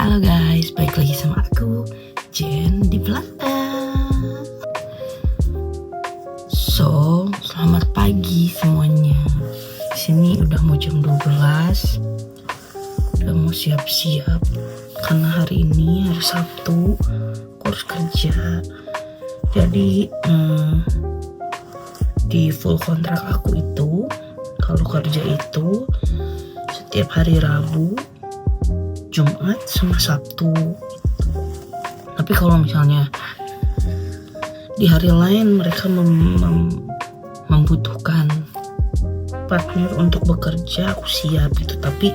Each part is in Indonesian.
Halo guys, balik lagi sama aku, Jen di Belanda. So, selamat pagi semuanya. Di sini udah mau jam 12. Udah mau siap-siap karena hari ini hari Sabtu, aku harus kerja. Jadi di full kontrak aku itu, kalau kerja itu setiap hari Rabu, Jumat sama Sabtu. Tapi kalau misalnya di hari lain mereka membutuhkan partner untuk bekerja, aku siap gitu. Tapi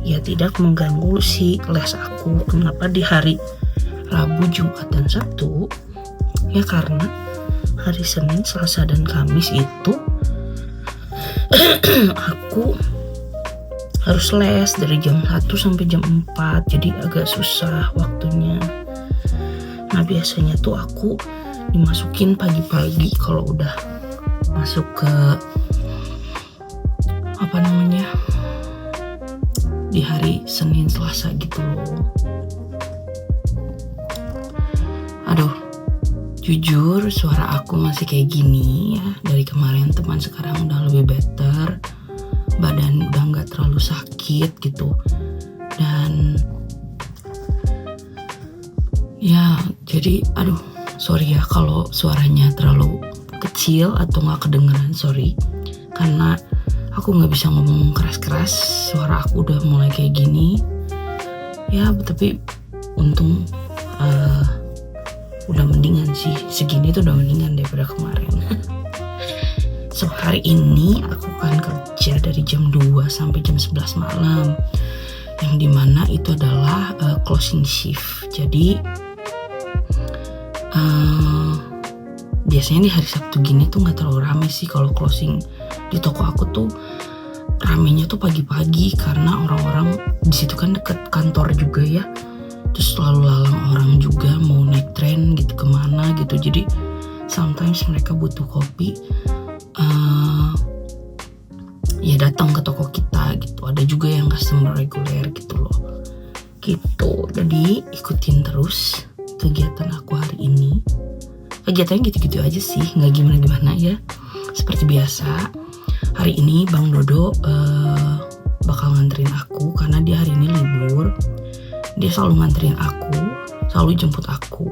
ya tidak mengganggu si les aku. Kenapa di hari Rabu, Jumat dan Sabtu? Ya karena hari Senin, Selasa dan Kamis itu aku harus les dari jam 1 sampai jam 4, jadi agak susah waktunya. Nah biasanya tuh aku dimasukin pagi-pagi kalau udah masuk ke di hari Senin Selasa gitu loh. Aduh, jujur suara aku masih kayak gini ya dari kemarin, teman sekarang udah lebih better. Badan udah gak terlalu sakit gitu. Dan ya jadi aduh sorry ya kalau suaranya terlalu kecil atau gak kedengeran, sorry. Karena aku gak bisa ngomong keras-keras, suara aku udah mulai kayak gini. Ya tapi untung udah mendingan sih, segini tuh udah mendingan daripada kemarin. So hari ini aku akan kerja dari jam 2 sampai jam 11 malam, yang dimana itu adalah closing shift. Jadi biasanya di hari Sabtu gini tuh gak terlalu rame sih kalau closing. Di toko aku tuh ramenya tuh pagi-pagi karena orang-orang di situ kan deket kantor juga ya. Terus selalu lalang orang juga mau naik tren gitu kemana gitu. Jadi sometimes mereka butuh kopi, ya datang ke toko kita gitu. Ada juga yang customer reguler gitu loh gitu. Jadi ikutin terus kegiatan aku hari ini. Kegiatannya gitu-gitu aja sih, nggak gimana-gimana ya. Seperti biasa, hari ini Bang Dodo bakal nganterin aku karena dia hari ini libur. Dia selalu nganterin aku, selalu jemput aku.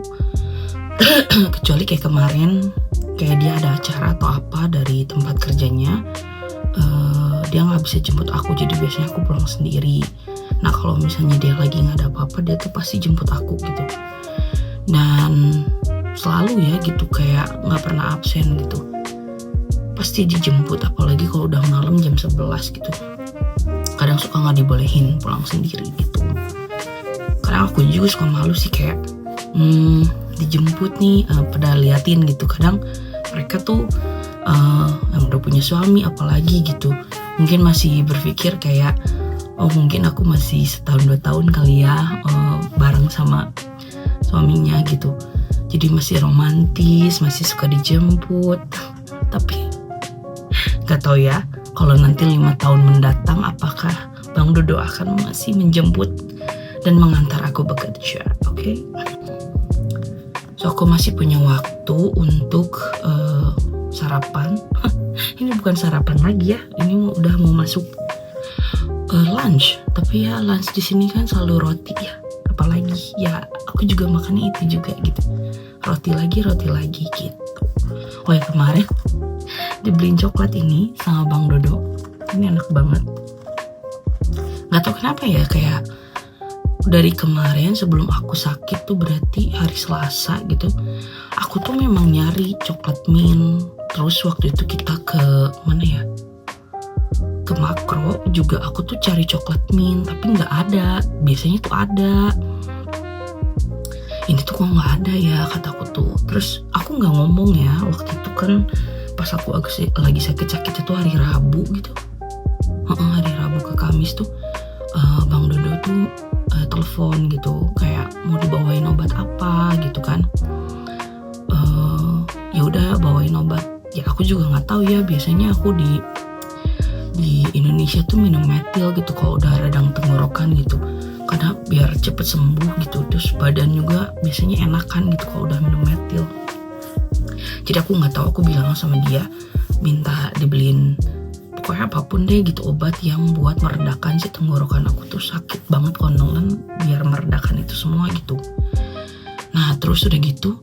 Kecuali kayak kemarin, kayak dia ada acara atau apa dari tempat kerjanya, dia nggak bisa jemput aku, jadi biasanya aku pulang sendiri. Nah kalau misalnya dia lagi nggak ada apa-apa, dia tuh pasti jemput aku gitu. Dan selalu ya gitu, kayak nggak pernah absen gitu, pasti dijemput. Apalagi kalau udah malam jam 11 gitu, kadang suka nggak dibolehin pulang sendiri gitu. Kadang aku juga suka malu sih, kayak dijemput nih, pada liatin gitu. Kadang mereka tuh yang udah punya suami apalagi gitu, mungkin masih berpikir kayak oh mungkin aku masih setahun 2 tahun kali ya bareng sama suaminya gitu. Jadi masih romantis, masih suka dijemput. Tapi gak tahu ya kalau nanti 5 tahun mendatang apakah Bang Dodo akan masih menjemput dan mengantar aku bekerja. Oke? So aku masih punya waktu untuk sarapan. Ini bukan sarapan lagi ya, ini udah mau masuk lunch. Tapi ya lunch di sini kan selalu roti ya. Apalagi ya aku juga makannya itu juga gitu, roti lagi gitu. Oh ya kemarin dibeliin coklat ini sama Bang Dodo, ini enak banget. Gak tau kenapa ya, kayak dari kemarin sebelum aku sakit tuh berarti hari Selasa gitu, aku tuh memang nyari coklat mint. Terus waktu itu kita ke mana ya, ke Makro juga aku tuh cari coklat mint tapi nggak ada. Biasanya tuh ada, ini tuh kok nggak ada ya kataku tuh. Terus aku nggak ngomong ya, waktu itu kan pas aku lagi sakit-sakit itu hari Rabu gitu, hari Rabu ke Kamis tuh Bang Dodo tuh telepon gitu, kayak mau dibawain obat apa gitu kan. Ya udah bawain obat. Ya aku juga nggak tahu ya, biasanya aku di Indonesia tuh minum metil gitu kalau udah radang tenggorokan gitu. karena biar cepet sembuh gitu. Terus badan juga biasanya enakan gitu kalau udah minum metil. Jadi aku nggak tahu, aku bilang sama dia minta dibeliin pokoknya apapun deh gitu, obat yang buat meredakan si tenggorokan aku tuh sakit banget konongan, biar meredakan itu semua gitu. Nah terus udah gitu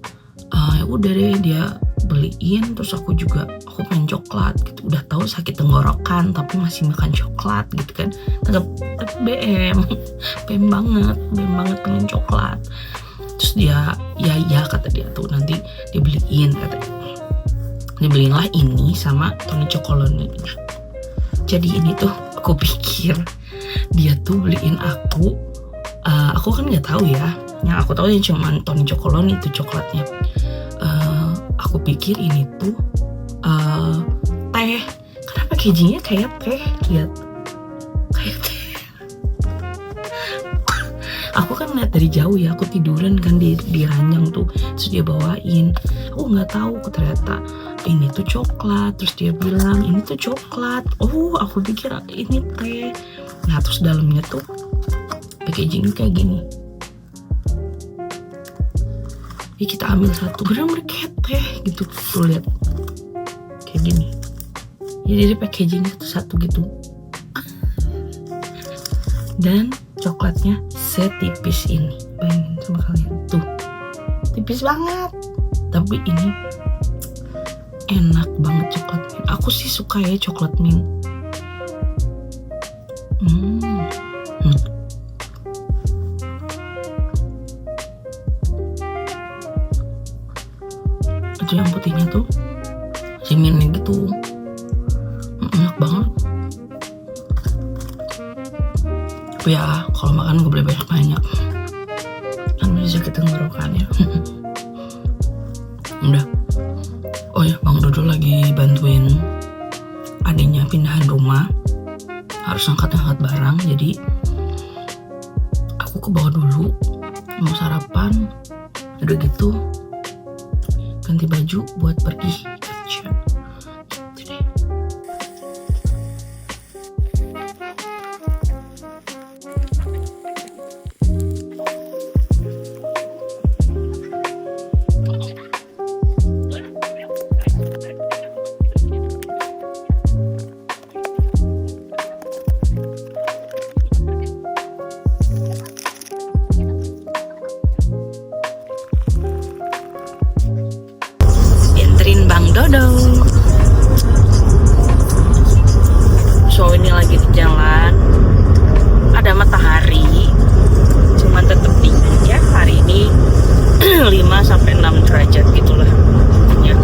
ya udah deh dia beliin. Terus aku pengen coklat gitu, udah tahu sakit tenggorokan tapi masih makan coklat gitu kan, agak BM banget pengen coklat. Terus dia ya kata dia tuh nanti dibeliin, katanya dibeliinlah ini sama Tony Chocolonely. Jadi ini tuh aku pikir dia tuh beliin aku kan nggak tahu ya, yang aku tahu yang cuma Tony Chocolonely itu coklatnya. Aku pikir ini tuh teh, karena packagingnya kayak teh, lihat kayak teh. Aku kan lihat dari jauh ya, aku tiduran kan di ranjang tuh, terus dia bawain. Aku nggak tahu ternyata ini tuh coklat. Terus dia bilang ini tuh coklat. Oh aku pikir ini teh. Nah terus dalamnya tuh packagingnya kayak gini. Jadi kita ambil satu, bener-bener kayak teh gitu. Tuh lihat kayak gini. Jadi packagingnya tuh satu gitu. Dan coklatnya setipis ini, bayangin sama kalian tuh, tipis banget. Tapi ini enak banget coklat mint. Aku sih suka ya coklat mint. Itu yang putihnya tuh si mintnya gitu, enak banget. Tapi ya kalau makan gak boleh banyak-banyak, kan masih sakit tenggorokannya. Udah. Oh ya, Bang Dodo lagi bantuin adiknya pindahan rumah, harus angkat-angkat barang. Jadi aku ke bawah dulu mau sarapan, udah gitu ganti baju buat pergi kerja. Gitu deh. Bang Dodo. So ini lagi di jalan, ada matahari, cuman tetap dingin ya hari ini. 5-6 derajat gitulah ya.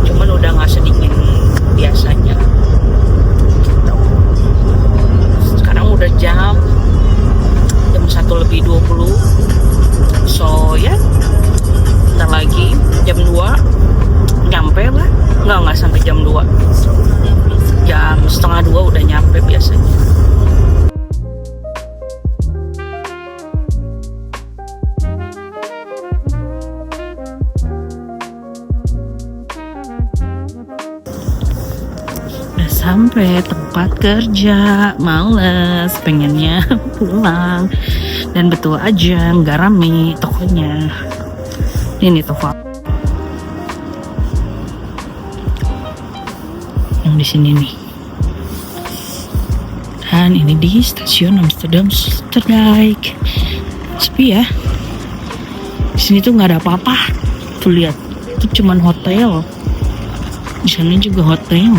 Cuman udah nggak sedingin biasanya gitu. Sekarang udah jam 1:20. So ya ntar lagi jam 2 nyampe lah. Nggak sampai jam 2, jam 1:30 udah nyampe biasanya. Udah sampai tempat kerja, males pengennya pulang, dan betul aja nggak rame tokonya. Ini toko yang di sini nih, dan ini di stasiun Amsterdam Sloterdijk. Sepi ya, di sini tuh nggak ada apa-apa. Tuh lihat, itu cuman hotel. Di sana juga hotel.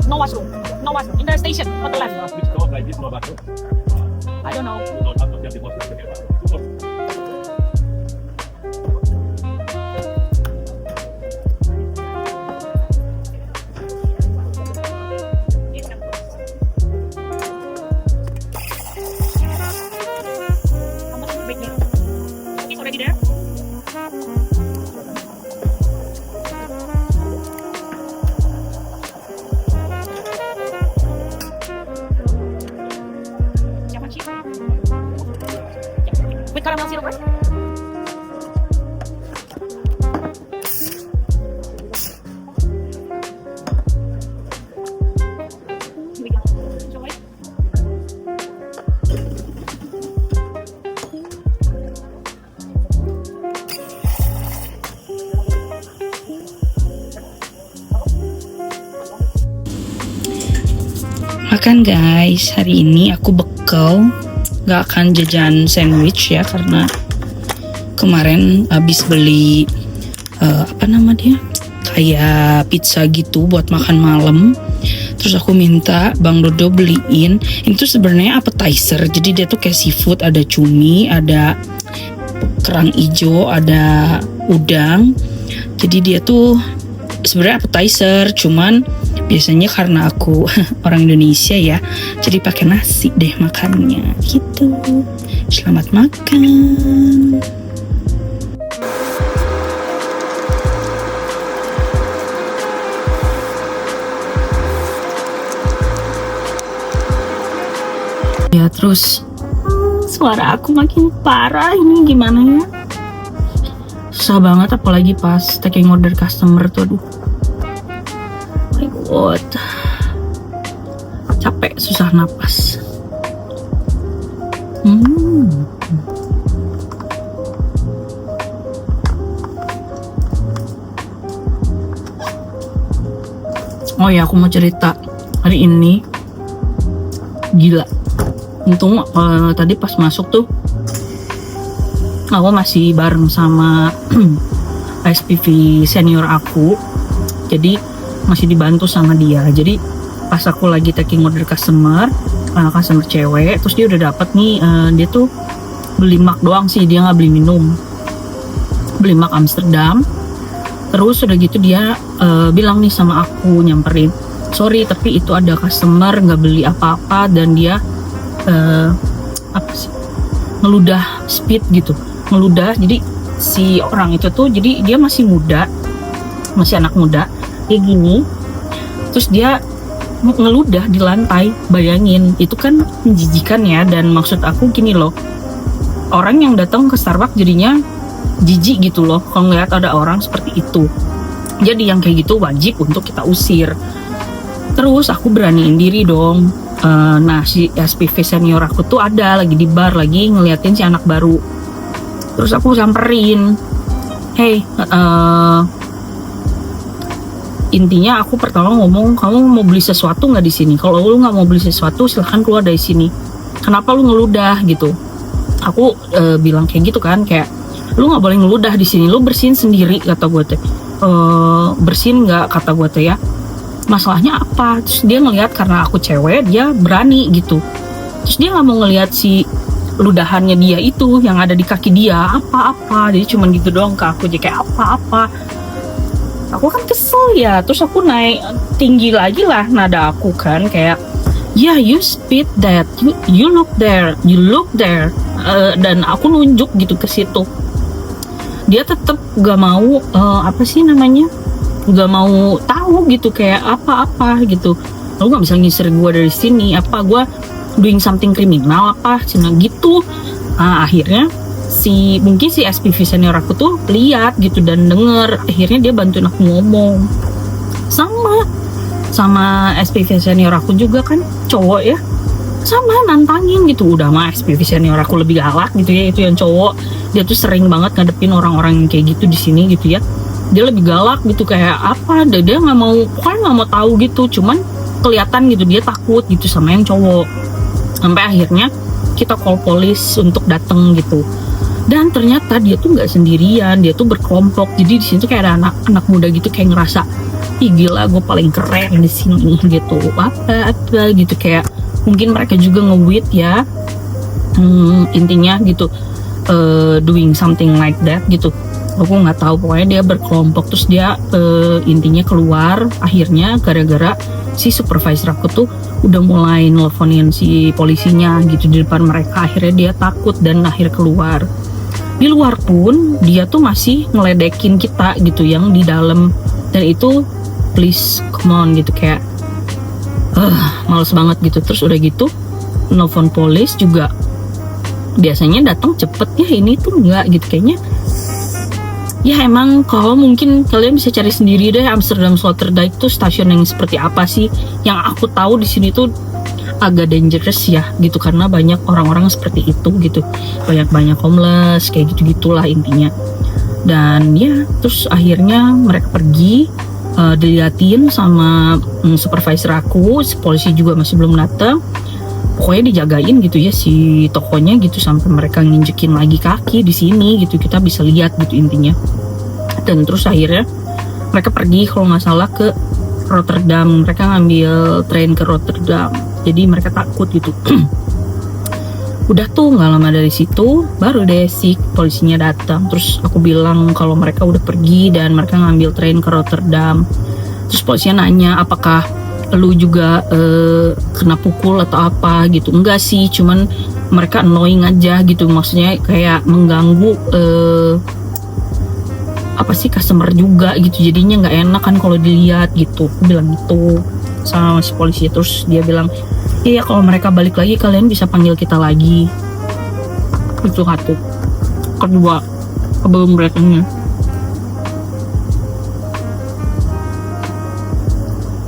No washroom. No washroom. In the station on the left. Which door like this, no bathroom? I don't know. You don't have to get the washroom together. How much is the big meal? It's already there. Siapa sih? With caramel syrup, right? Makan guys, hari ini aku bekal, gak akan jajan sandwich ya karena kemarin habis beli kayak pizza gitu buat makan malam. Terus aku minta Bang Dodo beliin, ini tuh sebenarnya appetizer, jadi dia tuh kayak seafood, ada cumi, ada kerang ijo, ada udang. Jadi dia tuh sebenarnya appetizer, cuman biasanya karena aku orang Indonesia ya, jadi pakai nasi deh makannya gitu. Selamat makan. Ya terus suara aku makin parah ini gimana ya? Susah banget apalagi pas taking order customer tuh, aduh. My God. Capek, susah napas. Oh ya, aku mau cerita hari ini gila. Untung tadi pas masuk tuh aku masih bareng sama SPV senior aku, jadi masih dibantu sama dia. Jadi pas aku lagi taking order customer cewek, terus dia udah dapat nih, dia tuh beli mak doang sih, dia nggak beli minum, beli mak Amsterdam. Terus udah gitu dia bilang nih sama aku, nyamperin, sorry tapi itu ada customer nggak beli apa-apa dan dia ngeludah speed gitu, ngeludah. Jadi si orang itu tuh, jadi dia masih muda, masih anak muda kayak gini, terus dia ngeludah di lantai. Bayangin, itu kan menjijikan ya. Dan maksud aku gini loh, orang yang datang ke Starbucks jadinya jijik gitu loh kalau ngeliat ada orang seperti itu. Jadi yang kayak gitu wajib untuk kita usir. Terus aku beraniin diri dong. Nah si SPV senior aku tuh ada lagi di bar, lagi ngeliatin si anak baru. Terus aku samperin, hey, intinya aku pertama ngomong, kamu mau beli sesuatu nggak di sini? Kalau lu nggak mau beli sesuatu silahkan keluar dari sini. Kenapa lu ngeludah gitu? Aku bilang kayak gitu kan, kayak lu nggak boleh ngeludah di sini, lu bersihin sendiri kata gue teh. Bersihin nggak kata gue teh ya? Masalahnya apa? Terus dia ngelihat karena aku cewek, dia berani gitu. Terus dia nggak mau ngelihat si ludahannya dia itu yang ada di kaki dia apa-apa. Jadi cuman gitu doang ke aku, jadi kayak apa-apa. Aku kan kesel ya. Terus aku naik tinggi lagi lah nada aku kan, kayak yeah, you speed that, you look there, dan aku nunjuk gitu ke situ. Dia tetap gak mau gak mau tahu gitu, kayak apa-apa gitu. Lu gak bisa ngisir gue dari sini, apa gue doing something kriminal apa cina gitu. Akhirnya mungkin si SPV senior aku tuh lihat gitu dan denger, akhirnya dia bantuin aku ngomong. Sama SPV senior aku juga kan cowok ya, sama nantangin gitu. Udah mah SPV senior aku lebih galak gitu ya, itu yang cowok. Dia tuh sering banget ngadepin orang-orang yang kayak gitu di sini gitu ya. Dia lebih galak gitu, kayak apa, dia nggak mau, pokoknya nggak mau tahu gitu. Cuman kelihatan gitu dia takut gitu sama yang cowok. Sampai akhirnya kita call polis untuk datang gitu. Dan ternyata dia tuh nggak sendirian, dia tuh berkelompok. Jadi di sini tuh kayak ada anak muda gitu, kayak ngerasa, ih gila gue paling keren di sini gitu. Apa gitu, kayak mungkin mereka juga nge-wit ya. Intinya gitu, doing something like that gitu. Aku nggak tahu, pokoknya dia berkelompok. Terus dia intinya keluar. Akhirnya gara-gara si supervisor aku tuh udah mulai nelfonin si polisinya gitu di depan mereka. Akhirnya dia takut dan akhirnya keluar. Di luar pun dia tuh masih ngeledekin kita gitu yang di dalam. Dan itu please come on gitu, kayak males banget gitu. Terus udah gitu nelfon polis juga biasanya datang cepet ya, ini tuh enggak gitu kayaknya. Ya emang kalau mungkin kalian bisa cari sendiri deh Amsterdam Sloterdijk itu stasiun yang seperti apa sih. Yang aku tahu di sini tuh agak dangerous ya gitu, karena banyak orang-orang seperti itu gitu, banyak homeless kayak gitu-gitulah intinya. Dan ya terus akhirnya mereka pergi. diliatin sama supervisor aku, polisi juga masih belum datang. Pokoknya dijagain gitu ya si tokonya gitu sampai mereka nginjekin lagi kaki di sini gitu, kita bisa lihat gitu intinya. Dan terus akhirnya mereka pergi kalau nggak salah ke Rotterdam, mereka ngambil train ke Rotterdam, jadi mereka takut gitu. Udah tuh nggak lama dari situ baru deh si polisinya datang. Terus aku bilang kalau mereka udah pergi dan mereka ngambil train ke Rotterdam. Terus polisinya nanya apakah lu juga kena pukul atau apa gitu. Enggak sih, cuman mereka annoying aja gitu, maksudnya kayak mengganggu apa sih customer juga gitu, jadinya nggak enak kan kalau dilihat gitu. Aku bilang gitu sama si polisi. Terus dia bilang iya kalau mereka balik lagi kalian bisa panggil kita lagi. Itu satu. Kedua, sebelum breakingnya,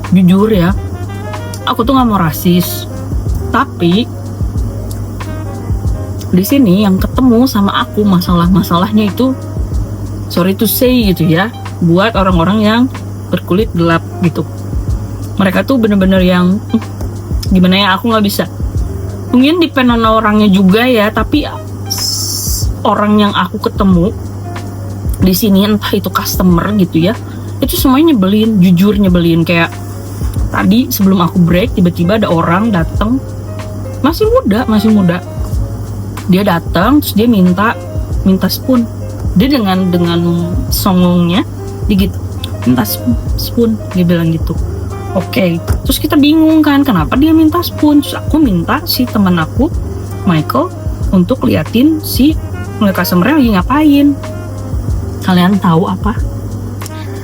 jujur ya, aku tuh nggak mau rasis, tapi di sini yang ketemu sama aku masalah-masalahnya itu, sorry to say gitu ya, buat orang-orang yang berkulit gelap gitu. Mereka tuh bener-bener yang gimana ya, aku nggak bisa. Mungkin depend on orangnya juga ya, tapi orang yang aku ketemu di sini entah itu customer gitu ya, itu semuanya nyebelin, jujur nyebelin. Kayak tadi sebelum aku break tiba-tiba ada orang datang, masih muda, dia datang terus dia minta spoon. Dia dengan songongnya digit, minta spoon, dia bilang gitu. Oke, terus kita bingung kan kenapa dia minta spoon. Terus aku minta si teman aku Michael untuk liatin si customer lagi ngapain. Kalian tahu apa?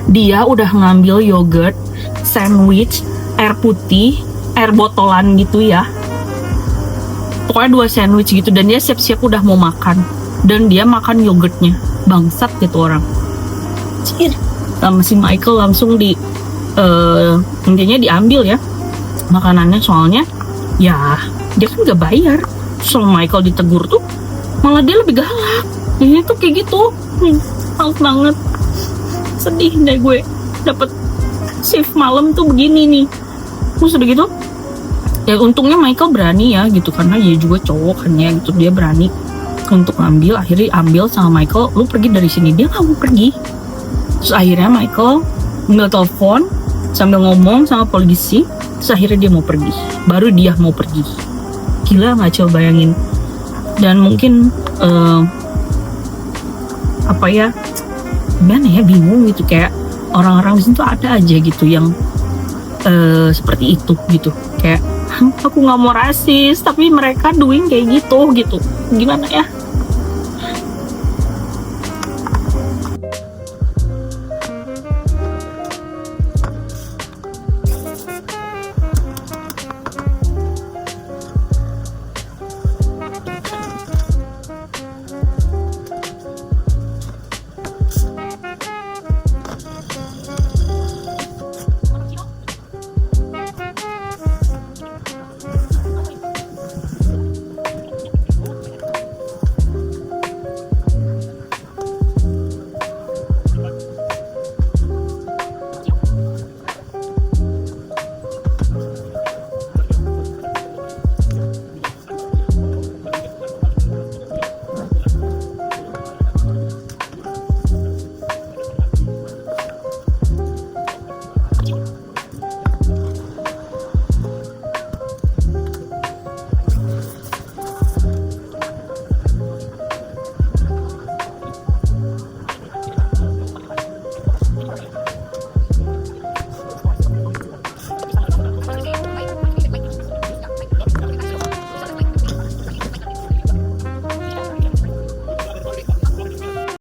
Dia udah ngambil yogurt, sandwich, air putih, air botolan gitu ya. Pokoknya 2 sandwich gitu, dan dia siap-siap udah mau makan. Dan dia makan yogurtnya. Bangsat gitu orang. Cir. Sama si Michael langsung intinya diambil ya makanannya, soalnya ya dia kan gak bayar. Soal Michael ditegur tuh malah dia lebih galak. Ini tuh kayak gitu. Males banget. Sedih deh gue dapet shift malam tuh begini nih. Terus udah gitu ya untungnya Michael berani ya gitu, karena dia juga cowok kan ya gitu, dia berani untuk ngambil. Akhirnya ambil sama Michael, lu pergi dari sini. Dia gak mau pergi. Terus akhirnya Michael ngambil telepon sambil ngomong sama polisi. Terus akhirnya dia mau pergi. Baru dia mau pergi. Gila gak, coba bayangin. Dan mungkin apa ya, gimana ya, bingung gitu. Kayak orang-orang di sini tuh ada aja gitu yang seperti itu gitu. Kayak aku gak mau rasis tapi mereka doing kayak gitu. Gimana ya.